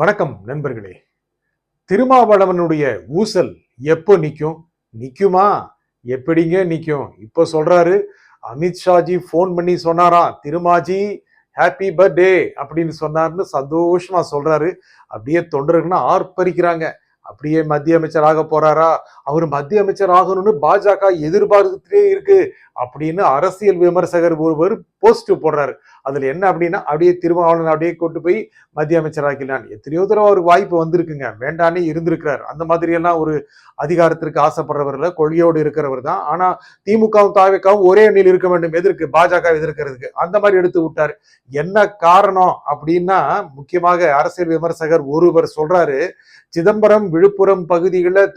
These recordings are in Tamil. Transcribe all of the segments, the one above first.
வணக்கம் நண்பர்களே. திருமாவளவனுடைய ஊசல் எப்போ நிக்கும்? நிக்குமா? எப்படிங்க நிக்கும்? இப்போ சொல்றாரு, அமித்ஷாஜி போன் பண்ணி சொன்னாராம், திருமாஜி ஹாப்பி பர்த்டே அப்படின்னு சொன்னார்னு சந்தோஷமா சொல்றாரு. அப்படியே தொண்டர்கள்னா ஆர்ப்பரிக்கிறாங்க. அப்படியே மத்திய அமைச்சர் ஆக போறாரா? அவர் மத்திய அமைச்சர் ஆகணும்னு பாஜக எதிர்பார்த்துட்டே இருக்கு அப்படின்னு அரசியல் விமர்சகர் ஒருவர் போஸ்ட் போடுறாரு. அதுல என்ன அப்படின்னா, அப்படியே திருமாவளவன் அப்படியே கொண்டு போய் மத்திய அமைச்சர் ஆக்கினான். எத்தனையோ தடவை அவருக்கு வாய்ப்பு வந்திருக்குங்க, வேண்டானே இருந்திருக்கிறார். அந்த மாதிரி எல்லாம் ஒரு அதிகாரத்திற்கு ஆசைப்படுறவர்ல கொள்கையோடு இருக்கிறவர் தான். ஆனா திமுகவும் தாவேக்காவும் ஒரே அணியில் இருக்க வேண்டும், எதற்கு? பாஜக எதிர்க்கிறதுக்கு. அந்த மாதிரி எடுத்து விட்டாரு. என்ன காரணம் அப்படின்னா, முக்கியமாக அரசியல் விமர்சகர் ஒருவர் சொல்றாரு, சிதம்பரம் விழுப்புரம்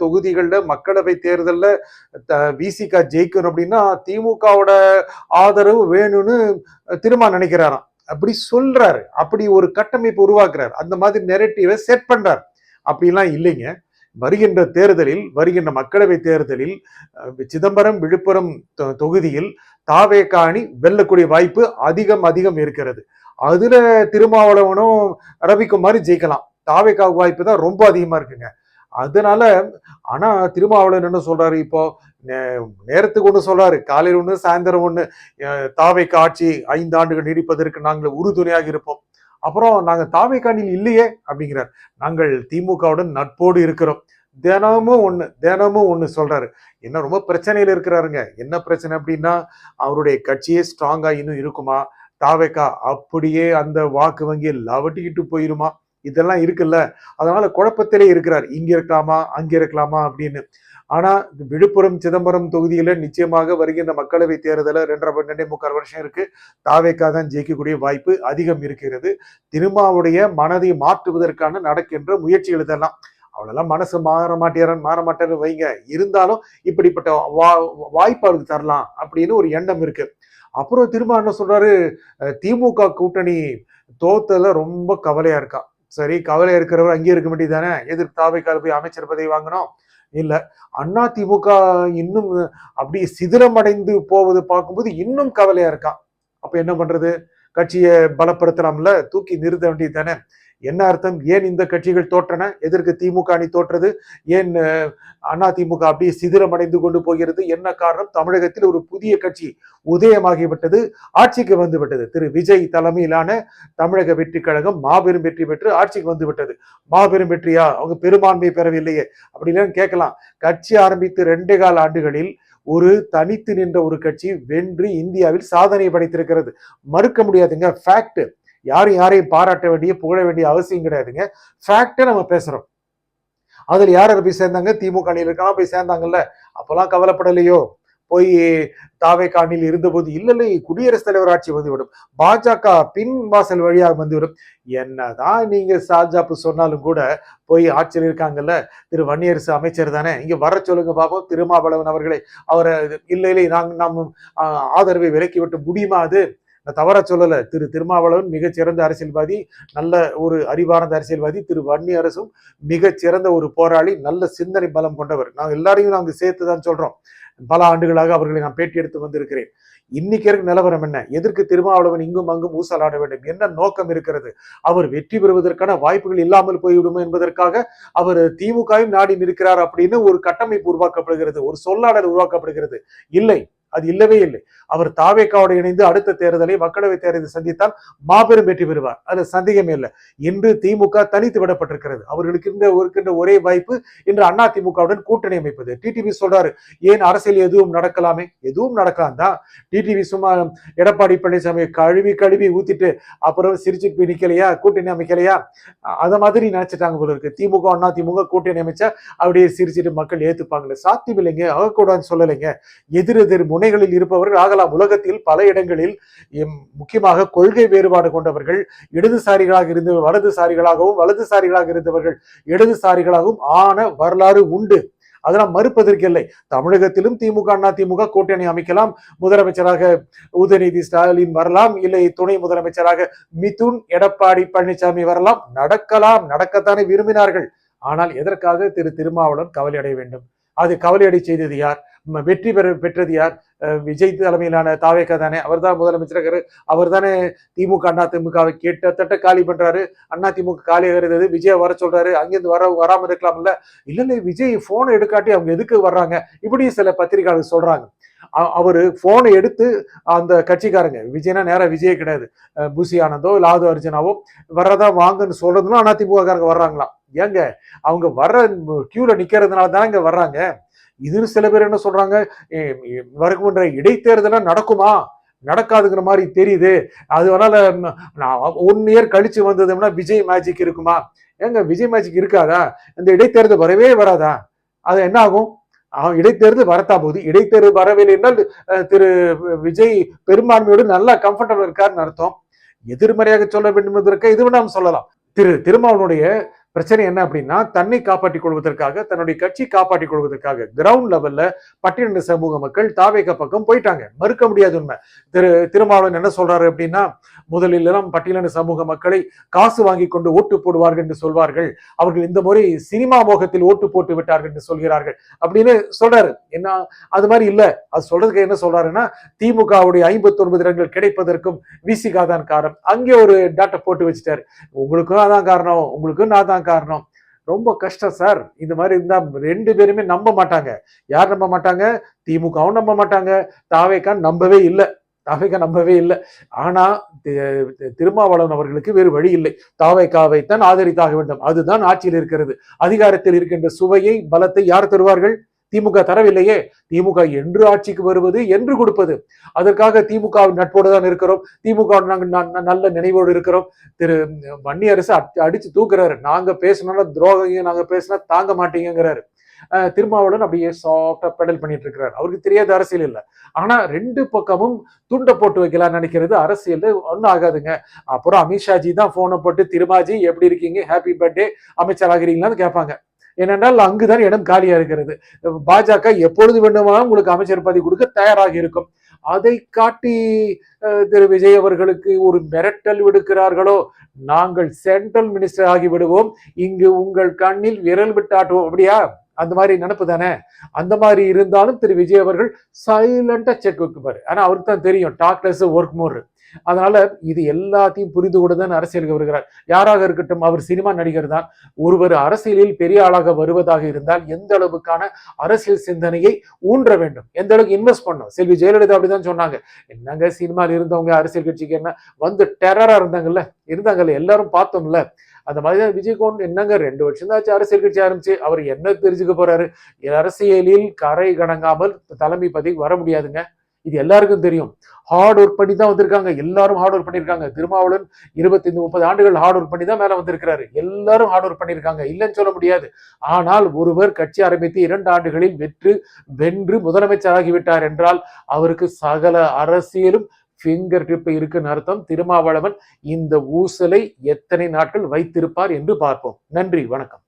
தொகுதிகளில் மக்களவை தேர்தலில் விசிக ஜெயிக்கணும் அப்படின்னா திமுகவோட ஆதரவு வேணும்னு திரும்ப நினைக்கிறாராம். அப்படி சொல்றாரு. அப்படி ஒரு கட்டமைப்பு உருவாக்குறாரு. அந்த மாதிரி நெரேட்டிவை செட் பண்றாரு. அப்படிலாம் இல்லைங்க. வருகின்ற மக்களவை தேர்தலில் சிதம்பரம் விழுப்புரம் தொகுதியில் தாவேகா அணி வெல்லக்கூடிய வாய்ப்பு அதிகம் இருக்கிறது. அதுல திருமாவளவனும் ரவிக்குமாரி ஜெயிக்கலாம். தாவேகா வாய்ப்பு தான் ரொம்ப அதிகமா இருக்குங்க. அதனால ஆனா திருமாவளவன் என்ன சொல்றாரு, இப்போ நேரத்துக்கு ஒண்ணு சொல்றாரு, காலையில் ஒண்ணு சாயந்தரம் ஒண்ணு, தாவேகா ஆட்சி 5 ஆண்டுகள் நீடிப்பதற்கு நாங்கள் உறுதுணையாக இருப்போம். அப்புறம் நாங்க தாவேகா அணியில் இல்லையே அப்படிங்கிறார். நாங்கள் திமுகவுடன் நட்போடு இருக்கிறோம். தினமும் ஒண்ணு சொல்றாரு. என்ன ரொம்ப பிரச்சனையில இருக்கிறாருங்க. என்ன பிரச்சனை அப்படின்னா, அவருடைய கட்சியே ஸ்ட்ராங்கா இன்னும் இருக்குமா? தாவேகா அப்படியே அந்த வாக்கு வங்கியை லவட்டிக்கிட்டு போயிருமா? இதெல்லாம் இருக்குல்ல. அதனால குழப்பத்திலே இருக்கிறார். இங்க இருக்கலாமா, அங்க இருக்கலாமா அப்படின்னு. ஆனா விழுப்புரம் சிதம்பரம் தொகுதியில நிச்சயமாக வருகின்ற மக்களவை தேர்தல 2.5 வருஷம் இருக்கு. தாவேகா தான் ஜெயிக்கக்கூடிய வாய்ப்பு அதிகம் இருக்கிறது. திருமாவுடைய மனதை மாற்றுவதற்கான நடக்கின்ற முயற்சிகள் இதெல்லாம். அவ்வளவுலாம் மனசு மாற மாட்டாரு வைங்க. இருந்தாலும் இப்படிப்பட்ட வாய்ப்பு அவருக்கு தரலாம் அப்படின்னு ஒரு எண்ணம் இருக்கு. அப்புறம் திரும்ப என்ன சொல்றாரு, திமுக கூட்டணி தோத்தல ரொம்ப கவலையா இருக்கா. சரி, கவலை இருக்கிறவர் அங்கேயே இருக்க வேண்டியதானே? எதிர்ப்பு தாவேக்கால போய் அமைச்சர் பதவி வாங்கணும் இல்ல. அண்ணா திமுக இன்னும் அப்படி சிதிலமடைந்து போவது பார்க்கும்போது இன்னும் கவலையா இருக்கான். அப்ப என்ன பண்றது? கட்சியை பலப்படுத்தலாம்ல, தூக்கி நிறுத்த வேண்டியது தானே. என்ன அர்த்தம்? ஏன் இந்த கட்சிகள் தோற்றன? எதற்கு திமுக அணி தோற்றது? ஏன் அண்ணா திமுக அப்படியே சிதிலமடைந்து கொண்டு போகிறது? என்ன காரணம்? தமிழகத்தில் ஒரு புதிய கட்சி உதயமாகிவிட்டது, ஆட்சிக்கு வந்து விட்டது. திரு விஜய் தலைமையிலான தமிழக வெற்றி கழகம் மாபெரும் வெற்றி பெற்று ஆட்சிக்கு வந்து விட்டது. மாபெரும் வெற்றியா? அவங்க பெரும்பான்மை பெறவில்லையே அப்படின்னு கேட்கலாம். கட்சி ஆரம்பித்து 2.25 ஆண்டுகளில் ஒரு தனித்து நின்ற ஒரு கட்சி வென்று இந்தியாவில் சாதனை படைத்திருக்கிறது. மறுக்க முடியாதுங்க. ஃபேக்ட். யாரையும் பாராட்ட வேண்டிய புகழ வேண்டிய அவசியம் கிடையாதுங்க. ஃபேக்டை நம்ம பேசுறோம். அதுல யார் போய் சேர்ந்தாங்க? திமுக அணியில் இருக்கலாம் போய் சேர்ந்தாங்கல்ல. அப்பெல்லாம் கவலைப்படலையோ? போய் தாவேகா அணியில் இருந்தபோது இல்லை குடியரசுத் தலைவர் ஆட்சி வந்துவிடும், பாஜக பின் வாசல் வழியாக வந்துவிடும். என்னதான் நீங்க சாஜாப்பு சொன்னாலும் கூட போய் ஆட்சியில் இருக்காங்கல்ல, திரு வன்னியரசு அமைச்சர் தானே, இங்க வர சொல்லுங்க பாப்போம் திருமாவளவன் அவர்களை. அவரை இல்லை நாம் ஆதரவை விலக்கி விட்டு முடியுமா? அது தவறா சொல்லல. திரு திருமாவளவன் மிகச்சிறந்த அரசியல்வாதி, நல்ல ஒரு அறிவார்ந்த அரசியல்வாதி. திரு வன்னியரசும் மிகச்சிறந்த ஒரு போராளி, நல்ல சிந்தனை பலம் கொண்டவர். நாங்கள் எல்லாரையும் நாங்க சேர்த்துதான் சொல்றோம். பல ஆண்டுகளாக அவர்களை நான் பேட்டி எடுத்து வந்திருக்கிறேன். இன்னைக்கு இருக்க நிலவரம் என்ன? எதற்கு திருமாவளவன் இங்கும் அங்கும் ஊசலாட வேண்டும்? என்ன நோக்கம் இருக்கிறது? அவர் வெற்றி பெறுவதற்கான வாய்ப்புகள் இல்லாமல் போய்விடும் என்பதற்காக அவர் திமுகவும் நாடி நிற்கிறார் அப்படின்னு ஒரு கட்டமைப்பு உருவாக்கப்படுகிறது, ஒரு சொல்லாடல் உருவாக்கப்படுகிறது. இல்லை, அது இல்லவே இல்லை. அவர் தாவேக்காவோடு இணைந்து அடுத்த தேர்தலை மக்களவை தேர்தலை சந்தித்தால் மாபெரும் வெற்றி பெறுவார். அது சந்தேகமே இல்லை. இன்று திமுக தனித்து விடப்பட்டிருக்கிறது. அவர்களுக்கு இருக்கின்ற ஒரே வாய்ப்பு இன்று அண்ணா திமுகவுடன் கூட்டணி அமைப்பது. டிடிவி சொல்றாரு, ஏன் அரசியல் எதுவும் நடக்கலாமே? எதுவும் நடக்கலாம் தான். டிடிவி சும்மா எடப்பாடி பழனிசாமி கழுவி ஊத்திட்டு அப்புறம் சிரிச்சுட்டு போய் நிக்கலையா, கூட்டணி அமைக்கலையா? அத மாதிரி நினைச்சிட்டாங்க போல இருக்கு. திமுக அண்ணா திமுக கூட்டணி அமைச்சா அப்படியே சிரிச்சுட்டு மக்கள் ஏத்துப்பாங்களே? சாத்தியம் இல்லைங்க. ஆகக்கூடாதுன்னு சொல்லலைங்க. எதிரெதிர் முனைகளில் இருப்பவர்கள் ஆகலாம். உலகத்தில் பல இடங்களில் முக்கியமாக கொள்கை வேறுபாடு கொண்டவர்கள் இடதுசாரிகளாக இருந்தவர் வலதுசாரிகளாகவும், வலதுசாரிகளாக இருந்தவர்கள் இடதுசாரிகளாகவும் ஆன வரலாறு உண்டு. அதெல்லாம் மறுப்பதற்கு இல்லை. தமிழகத்திலும் திமுக அண்ணா திமுக கூட்டணி அமைக்கலாம். முதலமைச்சராக உதயநிதி ஸ்டாலின் வரலாம், இல்லை துணை முதலமைச்சராக மிதுன் எடப்பாடி பழனிசாமி வரலாம். நடக்கத்தானே விரும்பினார்கள். ஆனால் எதற்காக திரு திருமாவளவன் கவலை அடைய வேண்டும்? அது கவலையடை செய்தது யார்? வெற்றி பெற்றது யார்? விஜய் தலைமையிலான தாவேக்கா தானே, அவர் தான் முதலமைச்சர், அவர் தானே திமுக அண்ணா திமுகவை கிட்டத்தட்ட காலி பண்றாரு. அண்ணா திமுக காலி ஆகிறது, விஜய் வர சொல்றாரு, அங்கிருந்து வராம இருக்கலாம்ல. இல்ல விஜய் போன் எடுக்காட்டி அவங்க எதுக்கு வர்றாங்க, இப்படி சில பத்திரிகையாளர் சொல்றாங்க. அவரு போனை எடுத்து அந்த கட்சிக்காரங்க, விஜய்னா நேரா விஜயே கிடையாது, புசி ஆனந்தோ இல்ல ஆது அர்ஜுனாவோ வர்றதா வாங்கன்னு சொல்றதுன்னா அதிமுக காரங்க வர்றாங்களாம். ஏங்க அவங்க வர்ற கியூல நிக்கிறதுனால தானே இங்க வர்றாங்க. இது சில பேர் என்ன சொல்றாங்க, வருகின்ற இடைத்தேர்தல நடக்குமா, நடக்காதுங்கிற மாதிரி தெரியுது, அதனால 1 இயர் கழிச்சு வந்ததுன்னா விஜய் மேஜிக் இருக்குமா. ஏங்க விஜய் மேஜிக் இருக்காதா, இந்த இடைத்தேர்தல் வரவே வராதா, அது என்ன ஆகும், இடைத்தேர்தல் வரத்தா போகுது. இடைத்தேர்தல் வரவில்லை என்றால் திரு விஜய் பெரும்பான்மையோடு நல்லா கம்ஃபர்டபிள் இருக்காருன்னு அர்த்தம். எதிர்மறையாக சொல்ல வேண்டும் என்பதற்கு இது நாம் சொல்லலாம். திருமாவளவனுடைய பிரச்சனை என்ன அப்படின்னா, தன்னை காப்பாற்றிக் கொள்வதற்காக, தன்னுடைய கட்சி காப்பாற்றிக் கொள்வதற்காக கிரவுண்ட் லெவல்ல பட்டியலின சமூக மக்கள் தாவேக பக்கம் போயிட்டாங்க. மறுக்க முடியாது உண்மை. திருமாவளவன் என்ன சொல்றாரு அப்படின்னா, முதலில் எல்லாம் பட்டியலின சமூக மக்களை காசு வாங்கி கொண்டு ஓட்டு போடுவார்கள் என்று சொல்வார்கள், அவர்கள் இந்த முறை சினிமா மோகத்தில் ஓட்டு போட்டு விட்டார்கள் என்று சொல்கிறார்கள் அப்படின்னு சொல்றாரு. என்ன அது மாதிரி இல்ல, அது சொல்றதுக்கு என்ன சொல்றாருன்னா, திமுகவுடைய 59 இடங்கள் கிடைப்பதற்கும் விசிகா தான் காரணம். அங்கே ஒரு டாட்டா போட்டு வச்சுட்டாரு, உங்களுக்கும் அதான் காரணம், உங்களுக்கும் நான் தான் காரணம். ரொம்ப கஷ்டம் சார். இந்த மாதிரி இருந்தா 2 பேருமே நம்ப மாட்டாங்க. யார் நம்ப மாட்டாங்க, திமுகவும் நம்ப மாட்டாங்க, தாவேகா நம்பவே இல்லை. ஆனா திருமாவளவன் அவர்களுக்கு வேறு வழி இல்லை, தாவேகாவை தான் ஆதரித்தாக வேண்டும். அதுதான் ஆட்சியில் இருக்கிறது. அதிகாரத்தில் இருக்கின்ற சுவையை பலத்தை யார் தருவார்கள், திமுக தரவில்லையே. திமுக என்று ஆட்சிக்கு வருவது என்று கொடுப்பது. அதற்காக திமுகவின் நட்போடு தான் இருக்கிறோம், திமுக நல்ல நினைவோடு இருக்கிறோம். திரு வன்னியரசு அடிச்சு தூக்குறாரு, நாங்க பேசணும்னா துரோகம், நாங்க பேசினா தாங்க மாட்டீங்கிறாரு. திருமாவளவன் அப்படியே சாஃப்டா பெடல் பண்ணிட்டு இருக்கிறார். அவருக்கு தெரியாத அரசியல் இல்லை. ஆனா 2 பக்கமும் துண்டை போட்டு வைக்கலாம் நினைக்கிறது அரசியல் ஒன்னும் ஆகாதுங்க. அப்புறம் அமித்ஷாஜி தான் போனை போட்டு, திருமாஜி எப்படி இருக்கீங்க, ஹாப்பி பர்த்டே, அமைச்சர் ஆகிறீங்களான்னு கேட்பாங்க. ஏனென்றால் அங்குதான் இடம் காலியா இருக்கிறது. பாஜக எப்பொழுது வேண்டுமானாலும் உங்களுக்கு அமைச்சர் பதவி கொடுக்க தயாராக இருக்கும். அதை காட்டி திரு விஜய் அவர்களுக்கு ஒரு மிரட்டல் விடுக்கிறார்களோ, நாங்கள் சென்ட்ரல் மினிஸ்டர் ஆகி விடுவோம், இங்கு உங்கள் கண்ணில் விரல் விட்டாட்டுவோம், அப்படியா, அந்த மாதிரி நினைப்பு தானே. அந்த மாதிரி இருந்தாலும் திரு விஜய் அவர்கள் சைலண்டா செக் வைப்பாரு. ஆனா அவருக்கு தான் தெரியும், டாக் லெஸ் ஒர்க் மோர். அதனால இது எல்லாத்தையும் புரிந்து கொண்டுதான் அரசியலுக்கு வருகிறார். யாராக இருக்கட்டும், அவர் சினிமா நடிகர் தான். ஒருவர் அரசியலில் பெரிய ஆளாக வருவதாக இருந்தால் எந்த அளவுக்கான அரசியல் சிந்தனையை ஊன்ற வேண்டும், எந்த அளவுக்கு இன்வெஸ்ட் பண்ணும். செல்வி ஜெயலலிதா அப்படிதான் சொன்னாங்க, என்னங்க சினிமாவில் இருந்தவங்க அரசியல் கட்சிக்கு என்ன வந்து டெரரா இருந்தாங்கல்ல, எல்லாரும் பார்த்தோம்ல. அந்த மாதிரிதான் விஜயகாந்த், என்னங்க 2 வருஷம் தான் அரசியல் கட்சி ஆரம்பிச்சு, அவர் என்ன தெரிஞ்சுக்க போறாரு, அரசியலில் கரை கடங்காமல் தலைமை பதவிக்கு வர முடியாதுங்க. இது எல்லாருக்கும் தெரியும். ஹார்ட் ஒர்க் பண்ணி தான் வந்திருக்காங்க, எல்லாரும் ஹார்ட் ஒர்க் பண்ணிருக்காங்க. திருமாவளவன் 25-30 ஆண்டுகள் ஹார்ட் ஒர்க் பண்ணி தான் மேல வந்திருக்கிறாரு. எல்லாரும் ஹார்ட் ஒர்க் பண்ணிருக்காங்க, இல்லைன்னு சொல்ல முடியாது. ஆனால் ஒருவர் கட்சி ஆரம்பித்து 2 ஆண்டுகளில் வென்று முதலமைச்சர் ஆகிவிட்டார் என்றால் அவருக்கு சகல அரசியலும் ஃபிங்கர் டிப் இருக்குன்னு அர்த்தம். திருமாவளவன் இந்த ஊசலை எத்தனை நாட்கள் வைத்திருப்பார் என்று பார்ப்போம். நன்றி, வணக்கம்.